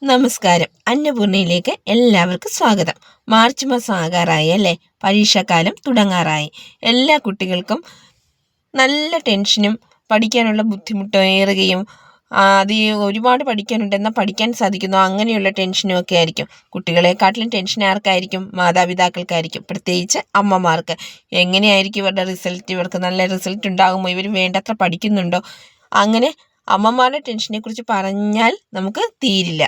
നമസ്കാരം. അന്നപൂർണയിലേക്ക് എല്ലാവർക്കും സ്വാഗതം. മാർച്ച് മാസം ആകാറായി അല്ലേ? പരീക്ഷാക്കാലം തുടങ്ങാറായി. എല്ലാ കുട്ടികൾക്കും നല്ല ടെൻഷനും പഠിക്കാനുള്ള ബുദ്ധിമുട്ടേറുകയും അത് ഒരുപാട് പഠിക്കാനുണ്ടെന്നാൽ പഠിക്കാൻ സാധിക്കുന്നു അങ്ങനെയുള്ള ടെൻഷനും ഒക്കെ ആയിരിക്കും. കുട്ടികളെക്കാട്ടിലും ടെൻഷൻ ആർക്കായിരിക്കും? മാതാപിതാക്കൾക്കായിരിക്കും, പ്രത്യേകിച്ച് അമ്മമാർക്ക്. എങ്ങനെയായിരിക്കും ഇവരുടെ റിസൾട്ട്? ഇവർക്ക് നല്ല റിസൾട്ട് ഉണ്ടാകുമോ? ഇവർ വേണ്ടത്ര പഠിക്കുന്നുണ്ടോ? അങ്ങനെ അമ്മമാരുടെ ടെൻഷനെക്കുറിച്ച് പറഞ്ഞാൽ നമുക്ക് തീരില്ല.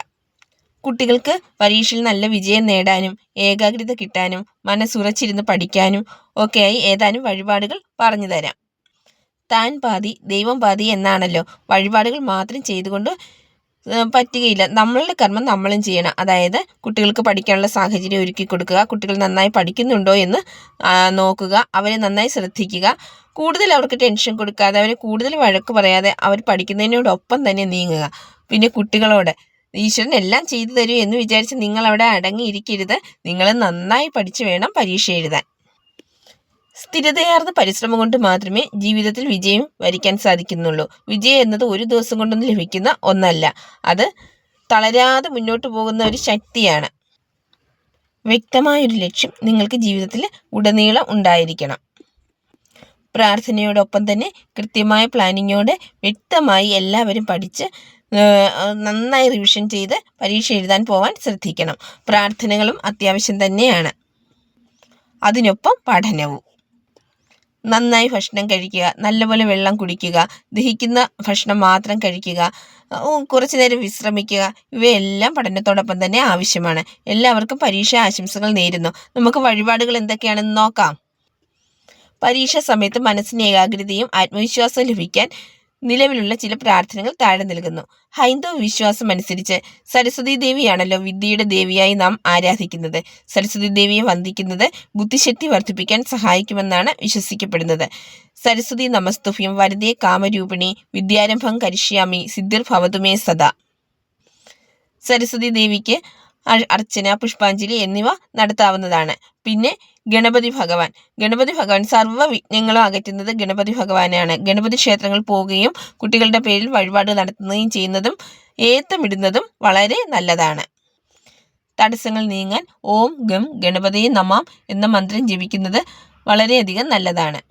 കുട്ടികൾക്ക് പരീക്ഷയിൽ നല്ല വിജയം നേടാനും ഏകാഗ്രത കിട്ടാനും മനസ്സുറച്ചിരുന്ന് പഠിക്കാനും ഒക്കെയായി ഏതാനും വഴിപാടുകൾ പറഞ്ഞു തരാം. താൻ പാതി ദൈവം പാതി എന്നാണല്ലോ. വഴിപാടുകൾ മാത്രം ചെയ്തുകൊണ്ട് പറ്റുകയില്ല. നമ്മളുടെ കർമ്മം നമ്മളും ചെയ്യണം. അതായത് കുട്ടികൾക്ക് പഠിക്കാനുള്ള സാഹചര്യം ഒരുക്കി കൊടുക്കുക, കുട്ടികൾ നന്നായി പഠിക്കുന്നുണ്ടോ എന്ന് നോക്കുക, അവരെ നന്നായി ശ്രദ്ധിക്കുക, കൂടുതൽ അവർക്ക് ടെൻഷൻ കൊടുക്കാതെ അവരെ കൂടുതൽ വഴക്ക് പറയാതെ അവർ പഠിക്കുന്നതിനോടൊപ്പം തന്നെ നീങ്ങുക. പിന്നെ കുട്ടികളോട് ഈശ്വരൻ എല്ലാം ചെയ്തു തരും എന്ന് വിചാരിച്ച് നിങ്ങൾ അവിടെ അടങ്ങിയിരിക്കരുത്. നിങ്ങൾ നന്നായി പഠിച്ചു വേണം പരീക്ഷ എഴുതാൻ. സ്ഥിരതയാർന്ന പരിശ്രമം കൊണ്ട് മാത്രമേ ജീവിതത്തിൽ വിജയം വരിക്കാൻ സാധിക്കുന്നുള്ളൂ. വിജയം എന്നത് ഒരു ദിവസം കൊണ്ടൊന്നും ലഭിക്കുന്ന ഒന്നല്ല. അത് തളരാതെ മുന്നോട്ട് പോകുന്ന ഒരു ശക്തിയാണ്. വ്യക്തമായൊരു ലക്ഷ്യം നിങ്ങൾക്ക് ജീവിതത്തിൽ ഉടനീളം ഉണ്ടായിരിക്കണം. പ്രാർത്ഥനയോടൊപ്പം തന്നെ കൃത്യമായ പ്ലാനിങ്ങോടെ വ്യക്തമായി എല്ലാവരും പഠിച്ച് നന്നായി റിവിഷൻ ചെയ്ത് പരീക്ഷ എഴുതാൻ പോവാൻ ശ്രദ്ധിക്കണം. പ്രാർത്ഥനകളും അത്യാവശ്യം തന്നെയാണ്, അതിനൊപ്പം പഠനവും. നന്നായി ഭക്ഷണം കഴിക്കുക, നല്ലപോലെ വെള്ളം കുടിക്കുക, ദഹിക്കുന്ന ഭക്ഷണം മാത്രം കഴിക്കുക, കുറച്ചു നേരം വിശ്രമിക്കുക, ഇവയെല്ലാം പഠനത്തോടൊപ്പം തന്നെ ആവശ്യമാണ്. എല്ലാവർക്കും പരീക്ഷാ ആശംസകൾ നേരുന്നു. നമുക്ക് വഴിപാടുകൾ എന്തൊക്കെയാണെന്ന് നോക്കാം. പരീക്ഷാ സമയത്ത് മനസ്സിന് ഏകാഗ്രതയും ആത്മവിശ്വാസവും ലഭിക്കാൻ നിലവിലുള്ള ചില പ്രാർത്ഥനകൾ താഴെ നൽകുന്നു. ഹൈന്ദവ വിശ്വാസം അനുസരിച്ച് സരസ്വതി ദേവിയാണല്ലോ വിദ്യയുടെ ദേവിയായി നാം ആരാധിക്കുന്നത്. സരസ്വതി ദേവിയെ വന്ദിക്കുന്നത് ബുദ്ധിശക്തി വർദ്ധിപ്പിക്കാൻ സഹായിക്കുമെന്നാണ് വിശ്വസിക്കപ്പെടുന്നത്. സരസ്വതി നമസ്തുഭ്യം വരദേ കാമരൂപിണി വിദ്യാരംഭം കരിഷ്യാമി സിദ്ധിർഭവതുമേ സദാ. സരസ്വതി ദേവിക്ക് അർച്ചന, പുഷ്പാഞ്ജലി എന്നിവ നടത്താവുന്നതാണ്. പിന്നെ ഗണപതി ഭഗവാൻ സർവ്വ വിഘ്നങ്ങളും അകറ്റുന്നത് ഗണപതി ഭഗവാനാണ്. ഗണപതി ക്ഷേത്രങ്ങൾ പോവുകയും കുട്ടികളുടെ പേരിൽ വഴിപാട് നടത്തുകയും ചെയ്യുന്നതും ഏത്തമിടുന്നതും വളരെ നല്ലതാണ്. തടസ്സങ്ങൾ നീങ്ങാൻ ഓം ഗം ഗണപതിയെ നമാം എന്ന മന്ത്രം ജപിക്കുന്നത് വളരെയധികം നല്ലതാണ്.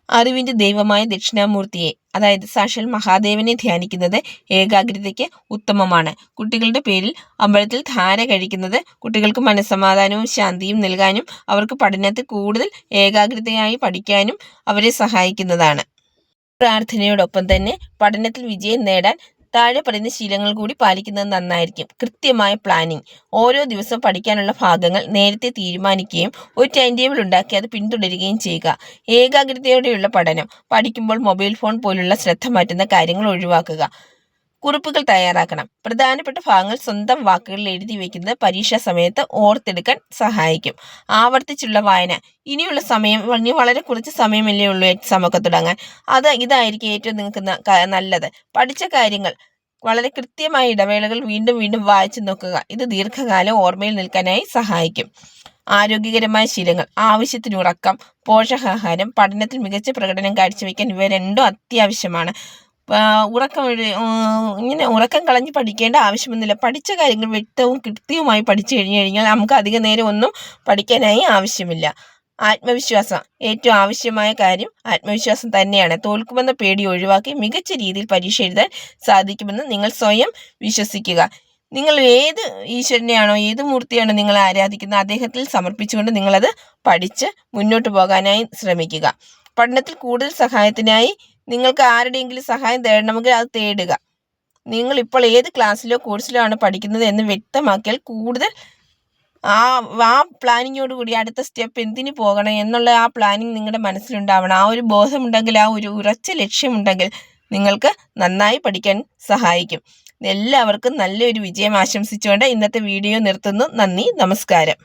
അറിവിൻ്റെ ദൈവമായ ദക്ഷിണാമൂർത്തിയെ, അതായത് സാക്ഷാൽ മഹാദേവനെ ധ്യാനിക്കുന്നത് ഏകാഗ്രതയ്ക്ക് ഉത്തമമാണ്. കുട്ടികളുടെ പേരിൽ അമ്പലത്തിൽ ധാര കഴിക്കുന്നത് കുട്ടികൾക്ക് മനസ്സമാധാനവും ശാന്തിയും നൽകാനും അവർക്ക് പഠനത്തിൽ കൂടുതൽ ഏകാഗ്രതയായി പഠിക്കാനും അവരെ സഹായിക്കുന്നതാണ്. പ്രാർത്ഥനയോടൊപ്പം തന്നെ പഠനത്തിൽ വിജയം നേടാൻ താഴെ പറയുന്ന ശീലങ്ങൾ കൂടി പാലിക്കുന്നത് നന്നായിരിക്കും. കൃത്യമായ പ്ലാനിങ്. ഓരോ ദിവസവും പഠിക്കാനുള്ള ഭാഗങ്ങൾ നേരത്തെ തീരുമാനിക്കുകയും ഒരു ടൈം ടേബിൾ ഉണ്ടാക്കി അത് പിന്തുടരുകയും ചെയ്യുക. ഏകാഗ്രതയോടെയുള്ള പഠനം. പഠിക്കുമ്പോൾ മൊബൈൽ ഫോൺ പോലുള്ള ശ്രദ്ധ മാറ്റുന്ന കാര്യങ്ങൾ ഒഴിവാക്കുക. കുറിപ്പുകൾ തയ്യാറാക്കണം. പ്രധാനപ്പെട്ട ഭാഗങ്ങൾ സ്വന്തം വാക്കുകളിൽ എഴുതി വയ്ക്കുന്നത് പരീക്ഷാ സമയത്ത് ഓർത്തെടുക്കാൻ സഹായിക്കും. ആവർത്തിച്ചുള്ള വായന. ഇനിയുള്ള സമയം, ഇനി വളരെ കുറച്ച് സമയമല്ലേ ഉള്ളൂ എക്സാം ഒക്കെ തുടങ്ങാൻ. ഇതായിരിക്കും ഏറ്റവും നിങ്ങൾക്ക് നല്ലത്. പഠിച്ച കാര്യങ്ങൾ വളരെ കൃത്യമായ ഇടവേളകൾ വീണ്ടും വീണ്ടും വായിച്ചു നോക്കുക. ഇത് ദീർഘകാലം ഓർമ്മയിൽ നിൽക്കാനായി സഹായിക്കും. ആരോഗ്യകരമായ ശീലങ്ങൾ. ആവശ്യത്തിന് ഉറക്കം, പോഷകാഹാരം. പഠനത്തിൽ മികച്ച പ്രകടനം കാഴ്ചവെക്കാൻ ഇവ രണ്ടും അത്യാവശ്യമാണ്. ഉറക്കം കളഞ്ഞ് പഠിക്കേണ്ട ആവശ്യമൊന്നുമില്ല. പഠിച്ച കാര്യങ്ങൾ വ്യക്തവും കൃത്യവുമായി പഠിച്ചു കഴിഞ്ഞാൽ നമുക്ക് അധിക നേരം ഒന്നും പഠിക്കാനായി ആവശ്യമില്ല. ആത്മവിശ്വാസം. ഏറ്റവും ആവശ്യമായ കാര്യം ആത്മവിശ്വാസം തന്നെയാണ്. തോൽക്കുമെന്ന പേടി ഒഴിവാക്കി മികച്ച രീതിയിൽ പരീക്ഷ എഴുതാൻ സാധിക്കുമെന്ന് നിങ്ങൾ സ്വയം വിശ്വസിക്കുക. നിങ്ങൾ ഏത് ഈശ്വരനെയാണോ, ഏത് മൂർത്തിയാണോ നിങ്ങൾ ആരാധിക്കുന്നത് അദ്ദേഹത്തിൽ സമർപ്പിച്ചുകൊണ്ട് നിങ്ങളത് പഠിച്ച് മുന്നോട്ട് പോകാനായി ശ്രമിക്കുക. പഠനത്തിൽ കൂടുതൽ സഹായത്തിനായി നിങ്ങൾക്ക് ആരുടെയെങ്കിലും സഹായം തേടണമെങ്കിൽ അത് തേടുക. നിങ്ങൾ ഇപ്പോൾ ഏത് ക്ലാസ്സിലോ കോഴ്സിലോ ആണ് പഠിക്കുന്നത് എന്ന് വ്യക്തമാക്കിയാൽ കൂടുതൽ ആ പ്ലാനിങ്ങോട് കൂടി അടുത്ത സ്റ്റെപ്പ് എന്തിനു പോകണം എന്നുള്ള ആ പ്ലാനിങ് നിങ്ങളുടെ മനസ്സിലുണ്ടാവണം. ആ ഒരു ബോധമുണ്ടെങ്കിൽ, ആ ഒരു ഉറച്ച ലക്ഷ്യമുണ്ടെങ്കിൽ നിങ്ങൾക്ക് നന്നായി പഠിക്കാൻ സഹായിക്കും. എല്ലാവർക്കും നല്ലൊരു വിജയം ആശംസിച്ചുകൊണ്ട് ഇന്നത്തെ വീഡിയോ നിർത്തുന്നു. നന്ദി, നമസ്കാരം.